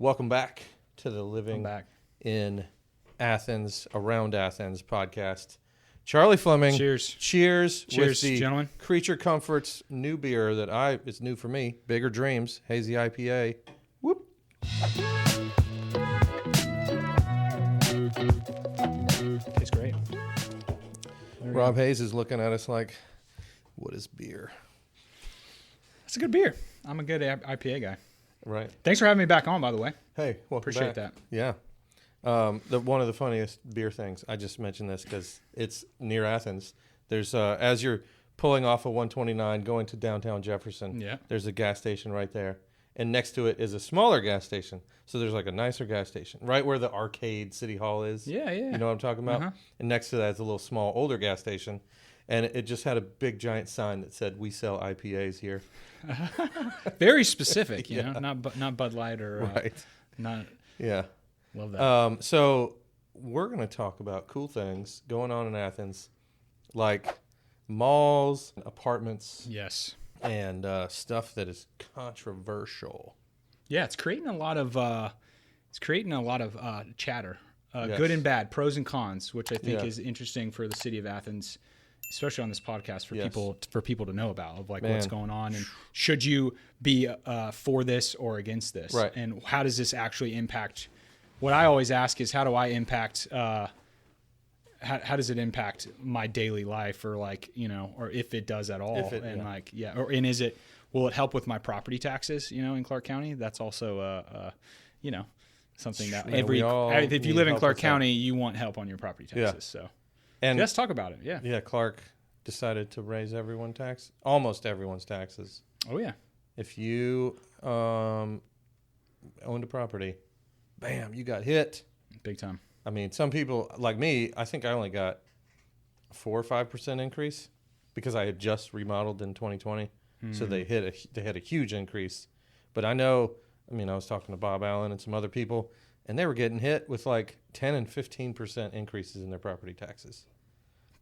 Welcome back to the Living in Athens Around Athens podcast. Charlie Fleming. Cheers. Cheers with the gentlemen. Creature Comforts new beer that it's new for me. Bigger Dreams, Hazy IPA. Whoop. Tastes great. Rob Hayes is looking at us like, what is beer? That's a good beer. I'm a good IPA guy. Right. Thanks for having me back on, by the way. Hey, welcome Appreciate back. that. Yeah. One of the funniest beer things, I just mentioned this because it's near Athens. There's, as you're pulling off of 129 going to downtown Jefferson, there's a gas station right there. And next to it is a smaller gas station. So there's like a nicer gas station right where the arcade City Hall is. Yeah. You know what I'm talking about? Uh-huh. And next to that is a little small, older gas station. And it just had a big giant sign that said, "We sell IPAs here." Very specific, you know, not Bud Light or right. Not. Yeah. Love that. So we're going to talk about cool things going on in Athens, like malls, apartments. Yes. And stuff that is controversial. Yeah, it's creating a lot of chatter, Yes. good and bad, pros and cons, which I think is interesting for the city of Athens, especially on this podcast for people to know about, of like what's going on and should you be for this or against this, right? And how does this actually impact? What I always ask is, how do I impact? How does it impact my daily life, or like, you know, or if it does at all, will it help with my property taxes, you know, in Clark County? That's also you know, something that if you live in Clark County, you want help on your property taxes. So and let's talk about it. Yeah. Clark decided to raise almost everyone's taxes. Oh yeah. If you owned a property, bam, you got hit big time. I mean, some people like me, I think I only got 4 or 5% increase because I had just remodeled in 2020. So they had a huge increase. But I was talking to Bob Allen and some other people, and they were getting hit with like 10 and 15% increases in their property taxes.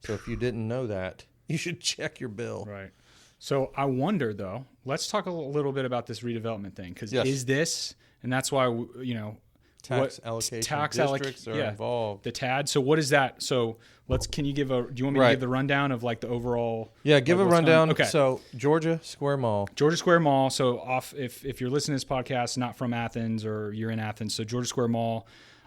So if you didn't know that, you should check your bill. Right. So I wonder, though, let's talk a little bit about this redevelopment thing, because is this, and that's why, you know, tax districts are involved. The TAD. So what is that? So do you want me to give the rundown of like the overall? Yeah, give a rundown. Okay. So Georgia Square Mall. So if you're listening to this podcast, not from Athens or you're in Athens, so Georgia Square Mall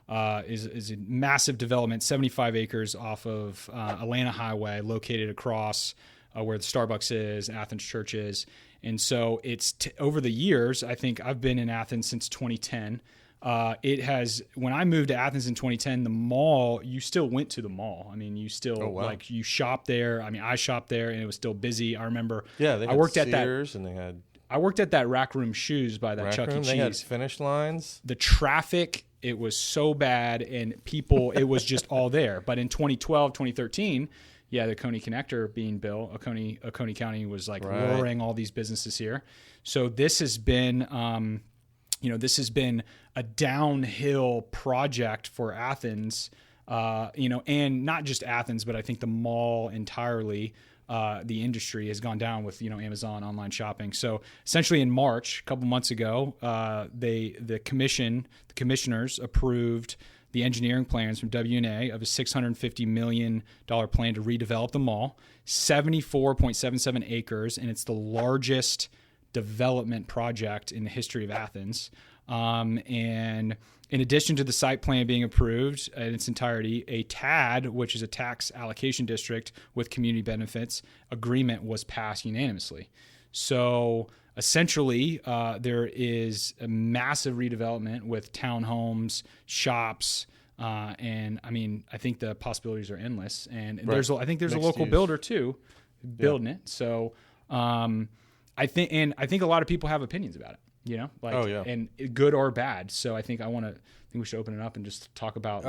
is a massive development, 75 acres off of Atlanta Highway, located across where the Starbucks is, Athens Church is. And so it's over the years, I think I've been in Athens since 2010. When I moved to Athens in 2010, the mall, you still went to the mall. I mean, you still you shop there. I mean, I shopped there and it was still busy. I remember I worked at Sears I worked at that Rack Room Shoes by that Chuck E. Cheese. They had finish lines. The traffic, it was so bad, and people, it was just all there. But in 2012, 2013, the Coney Connector being built, Oconee County was like luring all these businesses here. So this has been a downhill project for Athens, and not just Athens, but I think the mall entirely, the industry has gone down with, Amazon online shopping. So essentially in March, a couple months ago, the commissioners approved the engineering plans from W&A of a $650 million plan to redevelop the mall, 74.77 acres, and it's the largest development project in the history of Athens. And in addition to the site plan being approved in its entirety, a TAD, which is a tax allocation district with community benefits agreement, was passed unanimously. So essentially, there is a massive redevelopment with townhomes, shops, and I mean, I think the possibilities are endless. And I think there's a local builder too building it. So I think a lot of people have opinions about it. And good or bad. So I think we should open it up and just talk about.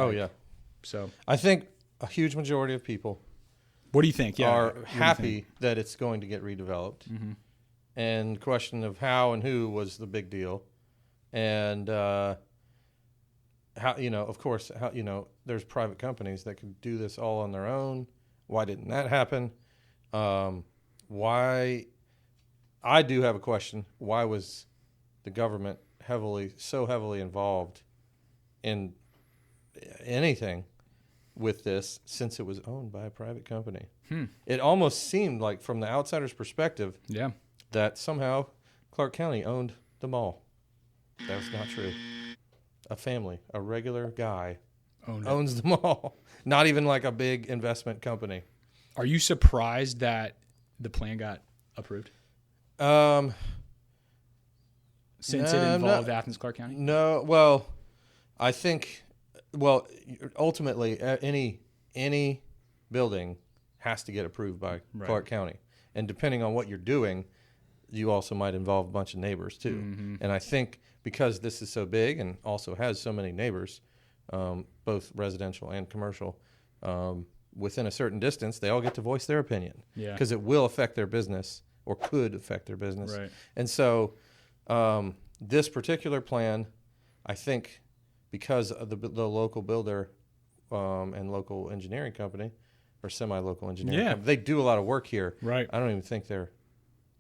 So I think a huge majority of people. What do you think? Are happy that it's going to get redeveloped, and question of how and who was the big deal, and how of course there's private companies that could do this all on their own. Why didn't that happen? Why? I do have a question. Why was the government so heavily involved in anything with this since it was owned by a private company. It almost seemed like, from the outsider's perspective, that somehow Clark County owned the mall. That's not true. A family, a regular guy, owns the mall. Not even like a big investment company. Are you surprised that the plan got approved? Since it involved Athens, Clark County? No. Well, I think, ultimately, any building has to get approved by Clark County. And depending on what you're doing, you also might involve a bunch of neighbors too. Mm-hmm. And I think because this is so big and also has so many neighbors, both residential and commercial, within a certain distance, they all get to voice their opinion. Yeah. Because it will affect their business, or could affect their business. Right. And so this particular plan, I think, because of the local builder and local engineering company, or semi-local engineering company, they do a lot of work here. Right. I don't even think they're...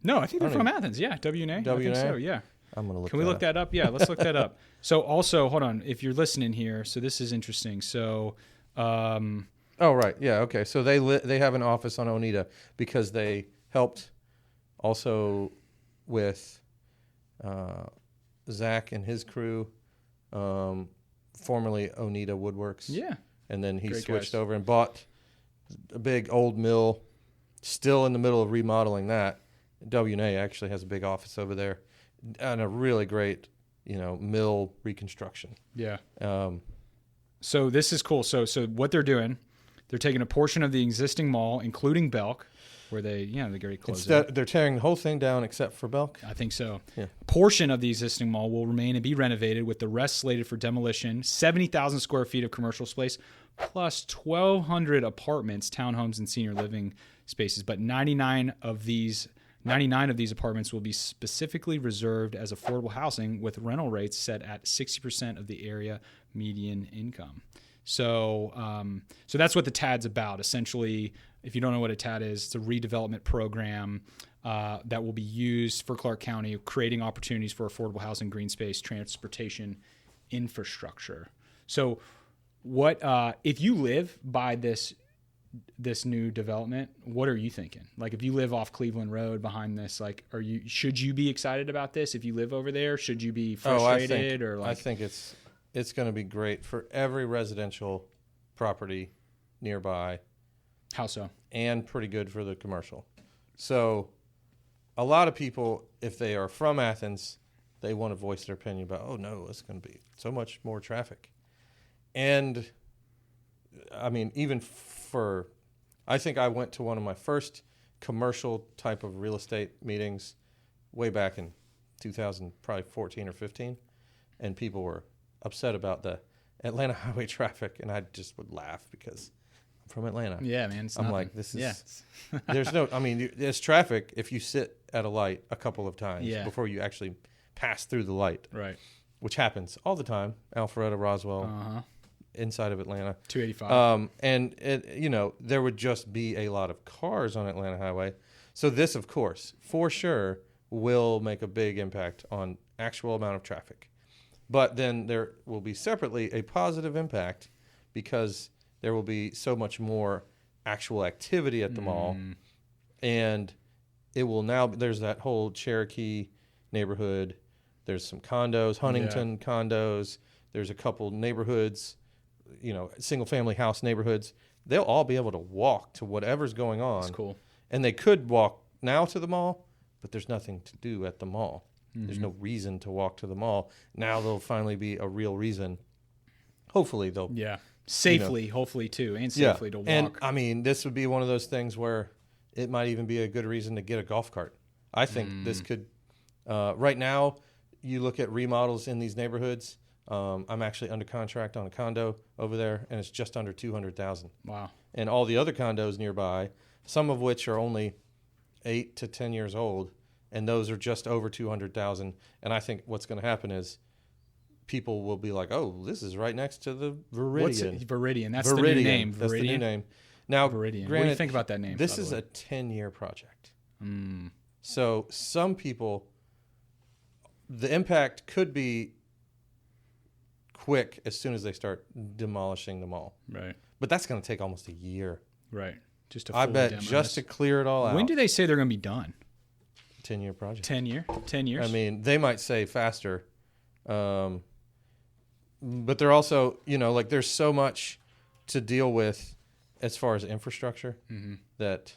No, I think they're from Athens. Yeah, WNA. I think so, yeah. I'm going to look Can we look that up? Yeah, let's look that up. So also, hold on, if you're listening here, so this is interesting. So... oh, right. Yeah, okay. So they have an office on Oneida because they helped also with Zach and his crew, formerly Oneida Woodworks. Yeah. And then he switched over and bought a big old mill, still in the middle of remodeling that. WNA actually has a big office over there and a really great, mill reconstruction. Yeah. So this is cool. So what they're doing, they're taking a portion of the existing mall, including Belk, where they already closed it. They're tearing the whole thing down except for Belk? I think so. Yeah. A portion of the existing mall will remain and be renovated, with the rest slated for demolition. 70,000 square feet of commercial space, plus 1,200 apartments, townhomes, and senior living spaces. But 99 of these apartments will be specifically reserved as affordable housing, with rental rates set at 60% of the area median income. So that's what the TAD's about. Essentially, if you don't know what a TAD is, it's a redevelopment program that will be used for Clark County, creating opportunities for affordable housing, green space, transportation, infrastructure. So what if you live by this new development, what are you thinking? Like, if you live off Cleveland Road behind this, like, should you be excited about this? If you live over there, should you be frustrated? I think it's going to be great for every residential property nearby. How so? And pretty good for the commercial. So a lot of people, if they are from Athens, they want to voice their opinion about, oh no, it's going to be so much more traffic. And I mean, I think I went to one of my first commercial type of real estate meetings way back in 2014 or 15, and people were upset about the Atlanta highway traffic, and I just would laugh because I'm from Atlanta. Yeah, man. I'm nothing. Like, this is there's traffic if you sit at a light a couple of times before you actually pass through the light. Right. Which happens all the time. Alpharetta, Roswell, inside of Atlanta. 285. And there would just be a lot of cars on Atlanta Highway. So this, of course, for sure, will make a big impact on actual amount of traffic. But then there will be separately a positive impact because there will be so much more actual activity at the mall. And it will now, there's that whole Cherokee neighborhood. There's some condos, Huntington condos. There's a couple neighborhoods, single family house neighborhoods. They'll all be able to walk to whatever's going on. That's cool. And they could walk now to the mall, but there's nothing to do at the mall. There's no reason to walk to the mall. Now there'll finally be a real reason. Hopefully they'll... Yeah. Safely, hopefully, too. And safely to walk. And, I mean, this would be one of those things where it might even be a good reason to get a golf cart. I think this could... right now, you look at remodels in these neighborhoods. I'm actually under contract on a condo over there, and it's just under $200,000. Wow. And all the other condos nearby, some of which are only 8 to 10 years old, and those are just over $200,000. And I think what's going to happen is people will be like, "Oh, this is right next to the Viridian." What's it? Viridian. That's the new name. That's the new name. Now, Viridian. What do you think about that name? This is a 10-year project. So some people, the impact could be quick as soon as they start demolishing the mall. Right. But that's going to take almost a year. Right. Just to I fully bet demo just this. to clear it all out. When do they say they're going to be done? 10-year project. 10 years? I mean, they might say faster. But they're also, like there's so much to deal with as far as infrastructure that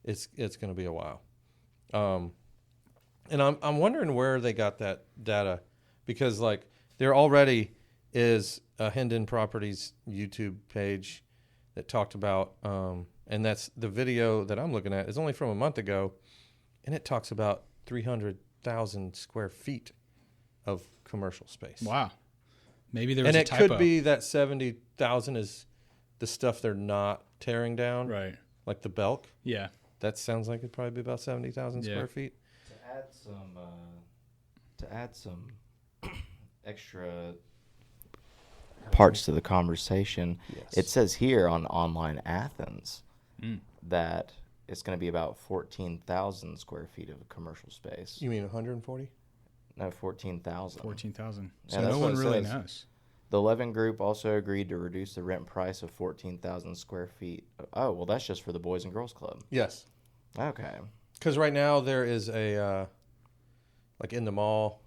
it's going to be a while. And I'm wondering where they got that data, because like there already is a Hendon Properties YouTube page that talked about, and that's the video that I'm looking at is only from a month ago, and it talks about 300,000 square feet of commercial space. Wow. Maybe there was a typo. And it could be that 70,000 is the stuff they're not tearing down. Right. Like the Belk. Yeah. That sounds like it'd probably be about 70,000 square feet. To add some extra parts to the conversation, it says here on Online Athens that it's going to be about 14,000 square feet of commercial space. You mean 140? No, 14,000. 14,000. Yeah, So that's no what one it really says. knows. The Levin Group also agreed to reduce the rent price of 14,000 square feet. Oh, well, that's just for the Boys and Girls Club. Yes. Okay. Because right now there is a, like in the mall.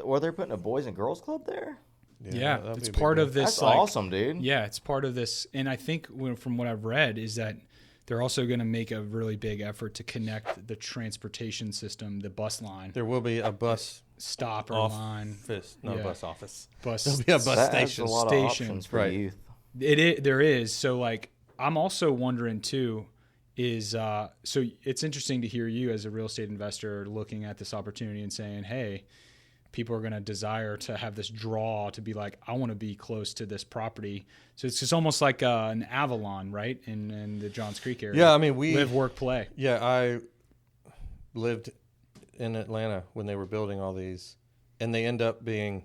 Well, they're putting a Boys and Girls Club there? Yeah, that'd it's be a big part deal. of this. That's like, awesome, dude. Yeah, it's part of this. And I think from what I've read is that they're also going to make a really big effort to connect the transportation system, the bus line. There will be a bus Stop or line. office, not a Yeah. bus office. Bus There'll be a bus That station. has a lot Station. of options for Right. youth. There is. So like, I'm also wondering too, is so it's interesting to hear you as a real estate investor looking at this opportunity and saying, hey, people are going to desire to have this draw to be like, I want to be close to this property. So it's just almost like an Avalon, right? In the Johns Creek area. Yeah, I mean, we live, work, play. Yeah, I lived in Atlanta when they were building all these, and they end up being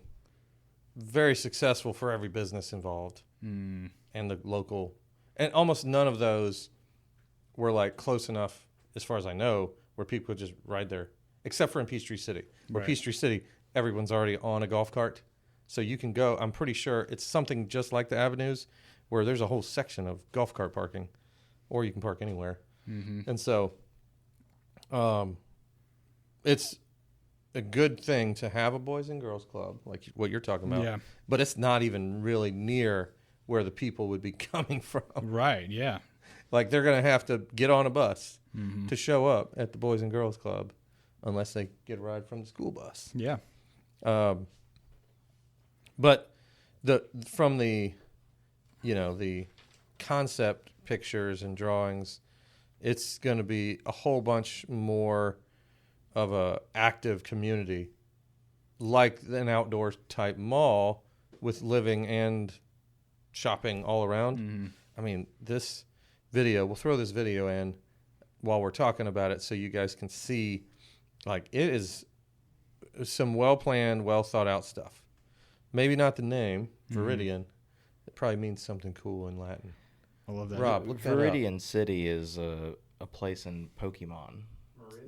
very successful for every business involved and the local. And almost none of those were like close enough, as far as I know, where people could just ride there, except for in Peachtree City. Where Right. Peachtree City, everyone's already on a golf cart. So you can go, I'm pretty sure it's something just like the Avenues, where there's a whole section of golf cart parking, or you can park anywhere. And so it's a good thing to have a Boys and Girls Club, like what you're talking about. Yeah. But it's not even really near where the people would be coming from. Right. Yeah. Like they're going to have to get on a bus to show up at the Boys and Girls Club unless they get a ride from the school bus. Yeah. But from the concept pictures and drawings, it's going to be a whole bunch more of a active community, like an outdoor type mall with living and shopping all around. I mean, this video, we'll throw this video in while we're talking about it so you guys can see, like, it is some well-planned, well-thought-out stuff. Maybe not the name, Viridian. It probably means something cool in Latin. I love that. Rob, look that up. Viridian City is a place in Pokemon.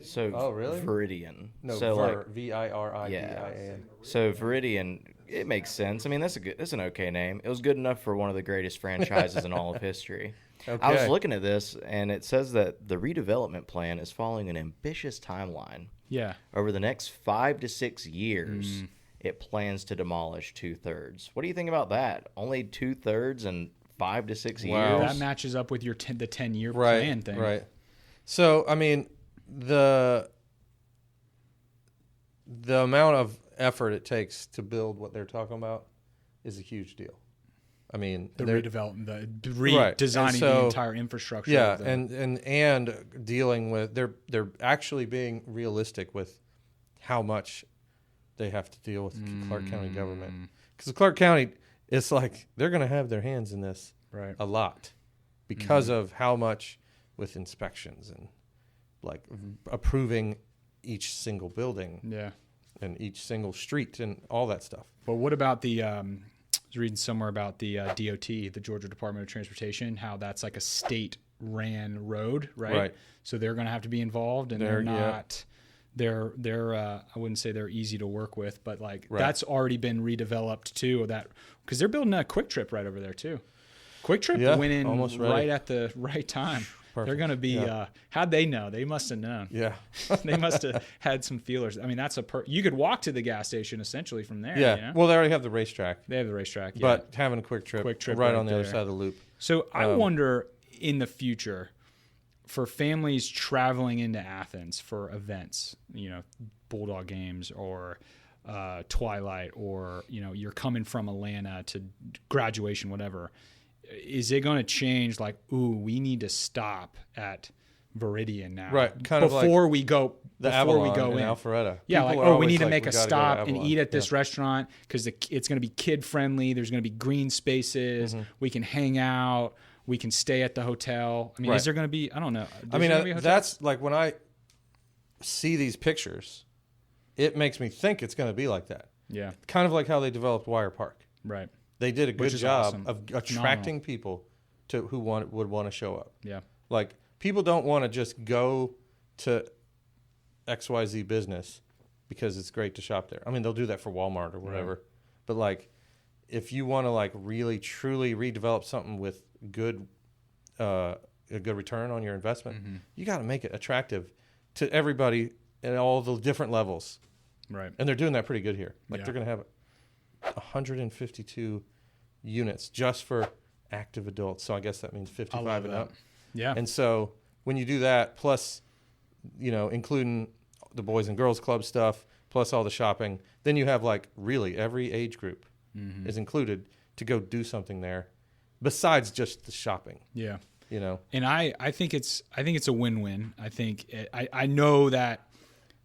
So Oh, really? Viridian. No, so like Viridian. So Viridian, it makes sense. I mean, that's an okay name. It was good enough for one of the greatest franchises in all of history. Okay. I was looking at this, and it says that the redevelopment plan is following an ambitious timeline. Yeah. Over the next 5 to 6 years, it plans to demolish 2/3. What do you think about that? Only 2/3 in 5 to 6 Wow. years? That matches up with your the 10-year Right, plan thing. right. So, I mean, the amount of effort it takes to build what they're talking about is a huge deal. I mean, The they're- redevelopment, the Right. redesigning And so- the entire infrastructure. yeah, of the, and dealing with they're actually being realistic with how much they have to deal with the Clark County government, because Clark County, it's like they're going to have their hands in this right. a lot because of how much with inspections and like approving each single building Yeah. and each single street and all that stuff. But what about the? I was reading somewhere about the DOT, the Georgia Department of Transportation, how that's like a state-ran road, right? Right. So they're going to have to be involved, and they're They're- yeah. not. they're I wouldn't say they're easy to work with, but like Right. that's already been redeveloped too. That because they're building a Quick Trip right over there too. Quick Trip went in almost ready. right at the right time. Perfect. They're going to be. How'd they know? They must have known. Yeah. They must have had some feelers. I mean, that's you could walk to the gas station essentially from there. Yeah. You know? Well, they already have the racetrack, They have the racetrack. Yeah. but having a Quick Trip Quick Trip right right on the other there. side of the loop. So I wonder in the future for families traveling into Athens for events, Bulldog games or Twilight, or you're coming from Atlanta to graduation, whatever. Is it going to change? Like, we need to stop at Viridian now, Right? Kind of before like we go. the Before we Avalon go in in. Alpharetta. Yeah, People like, are we always need to like, make "We a gotta go to stop and Avalon." eat at this restaurant because it's going to be kid friendly. There's going to be green spaces. We can hang out. We can stay at the hotel. I mean, Right. is there going to be? I don't know. I mean, that's like when I see these pictures, it makes me think it's going to be like that. Yeah, Kind of like how they developed Wire Park. right. They did a good Which is job awesome. of attracting people to who would want to show up. Yeah, Like, people don't want to just go to XYZ business because it's great to shop there. I mean, they'll do that for Walmart or whatever. But like, if you want to like really truly redevelop something with a good return on your investment, you got to make it attractive to everybody at all the different levels. right. And they're doing that pretty good here. Like, Yeah. they're going to have 152 units just for active adults. So I guess that means 55 and up. Yeah, And so when you do that, plus, including the Boys and Girls Club stuff, plus all the shopping, then you have like really every age group is included to go do something there besides just the shopping, yeah. And I think it's a win-win. I know that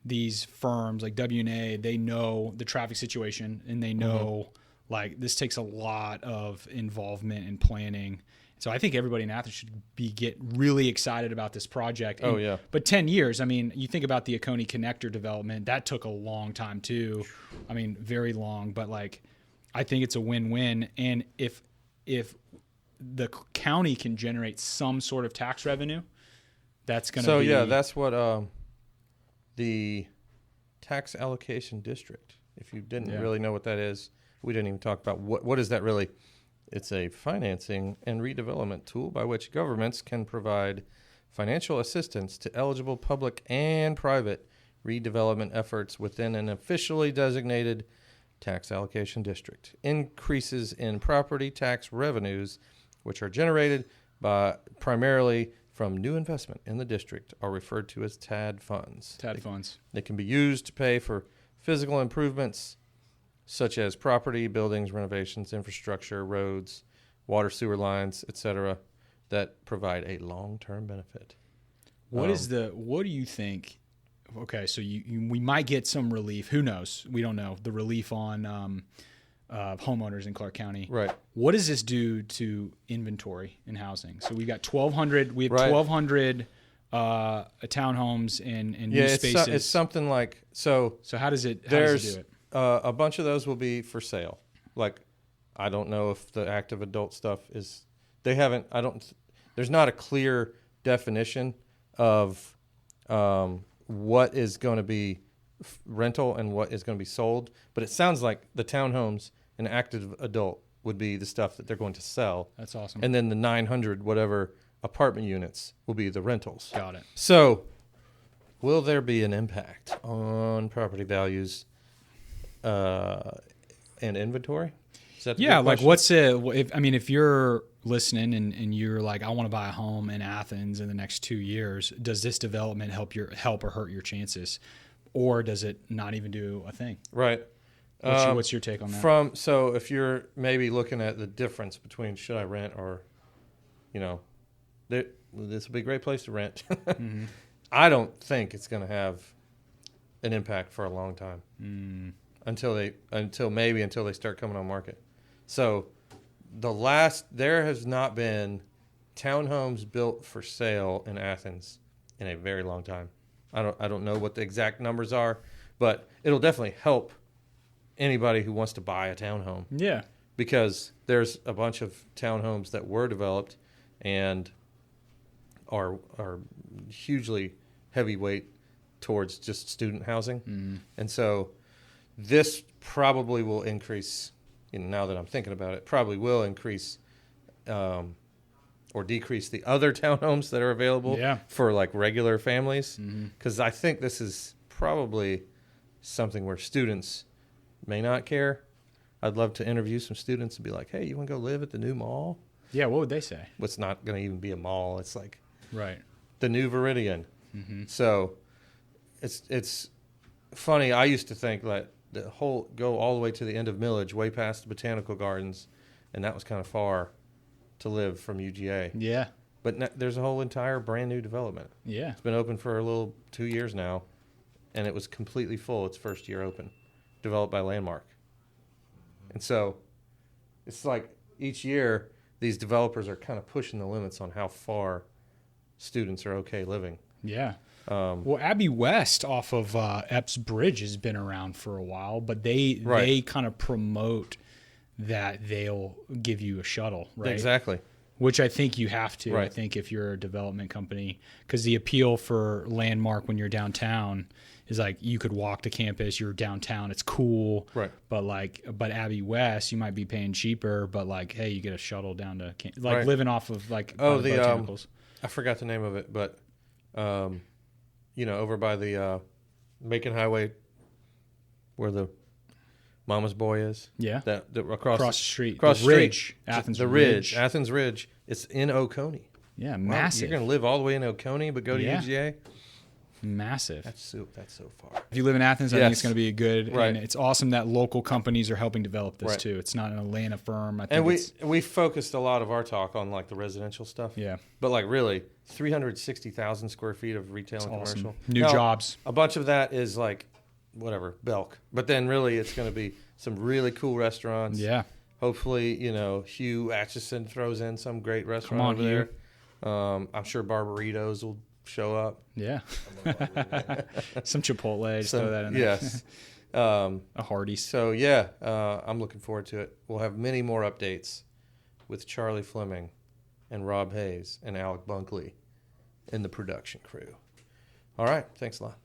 these firms like W&A, they know the traffic situation and they know like this takes a lot of involvement and planning. So I think everybody in Athens should get really excited about this project. Oh, yeah. But 10 years, I mean, you think about the Oconee connector development, that took a long time too. I mean, very long, but like I think it's a win-win. And if the county can generate some sort of tax revenue, that's going to so be... yeah, that's what the tax allocation district, if you didn't really know what that is, we didn't even talk about what is that really. It's a financing and redevelopment tool by which governments can provide financial assistance to eligible public and private redevelopment efforts within an officially designated tax allocation district. Increases in property tax revenues, which are generated primarily from new investment in the district, are referred to as TAD funds. TAD funds. They can be used to pay for physical improvements such as property, buildings, renovations, infrastructure, roads, water, sewer lines, etc., that provide a long-term benefit. What do you think? Okay, so we might get some relief. Who knows? We don't know. The relief on homeowners in Clark County. Right. What does this do to inventory in housing? So we got 1,200. We have Right. 1,200 townhomes and new spaces. It's something like so. So how does it do it? A bunch of those will be for sale. Like, I don't know if the active adult stuff is. They haven't. I don't. There's not a clear definition of what is going to be rental and what is going to be sold. But it sounds like the townhomes and active adult would be the stuff that they're going to sell. That's awesome. And then the 900 whatever apartment units will be the rentals. Got it. So, will there be an impact on property values and inventory? Is that the big like question? if you're listening and you're like, I want to buy a home in Athens in the next 2 years, does this development help or hurt your chances? Or does it not even do a thing? Right. What's your take on that? So if you're maybe looking at the difference between should I rent or, this would be a great place to rent. I don't think it's going to have an impact for a long time until they start coming on market. So there has not been townhomes built for sale in Athens in a very long time. I don't know what the exact numbers are, but it'll definitely help anybody who wants to buy a townhome. Yeah. Because there's a bunch of townhomes that were developed and are hugely heavyweight towards just student housing. And so this probably will increase, now that I'm thinking about it, probably will increase or decrease the other townhomes that are available for like regular families. Because I think this is probably something where students may not care. I'd love to interview some students and be like, hey, you want to go live at the new mall? Yeah, what would they say? It's not going to even be a mall. It's like the new Viridian. So it's funny. I used to think that the whole go all the way to the end of Millage, way past the Botanical Gardens, and that was kind of far to live from UGA. Yeah. But there's a whole entire brand new development. Yeah. It's been open for a little 2 years now, and it was completely full its first year open, developed by Landmark. And so it's like each year these developers are kind of pushing the limits on how far students are okay living. Yeah. Well, Abbey West off of Epps Bridge has been around for a while, but they kind of promote that they'll give you a shuttle, right? Exactly. Which I think you have to. Right. I think if you're a development company, because the appeal for Landmark when you're downtown is like you could walk to campus, you're downtown, it's cool. Right. But Abbey West, you might be paying cheaper, but like, hey, you get a shuttle down to living off of like the botanicals. I forgot the name of it, but over by the Macon Highway, where the Mama's Boy is. Yeah. That across the street. Across the Ridge. Athens Ridge. Athens Ridge. It's in Oconee. Yeah, wow, massive. You're going to live all the way in Oconee, but go to UGA? Massive. That's so far. If you live in Athens, I think it's going to be a good. Right. And it's awesome that local companies are helping develop this too. It's not an Atlanta firm. I think and we focused a lot of our talk on like the residential stuff. Yeah. But like really, 360,000 square feet of retail and commercial. Awesome. New jobs. A bunch of that is like whatever, Belk. But then really it's going to be some really cool restaurants. Yeah. Hopefully, Hugh Atkinson throws in some great restaurant over there. I'm sure Barbaritos will show up. Yeah. Some Chipotle. Just throw that in there. Yes. A Hardee's. So, yeah, I'm looking forward to it. We'll have many more updates with Charlie Fleming and Rob Hayes and Alec Bunkley in the production crew. All right. Thanks a lot.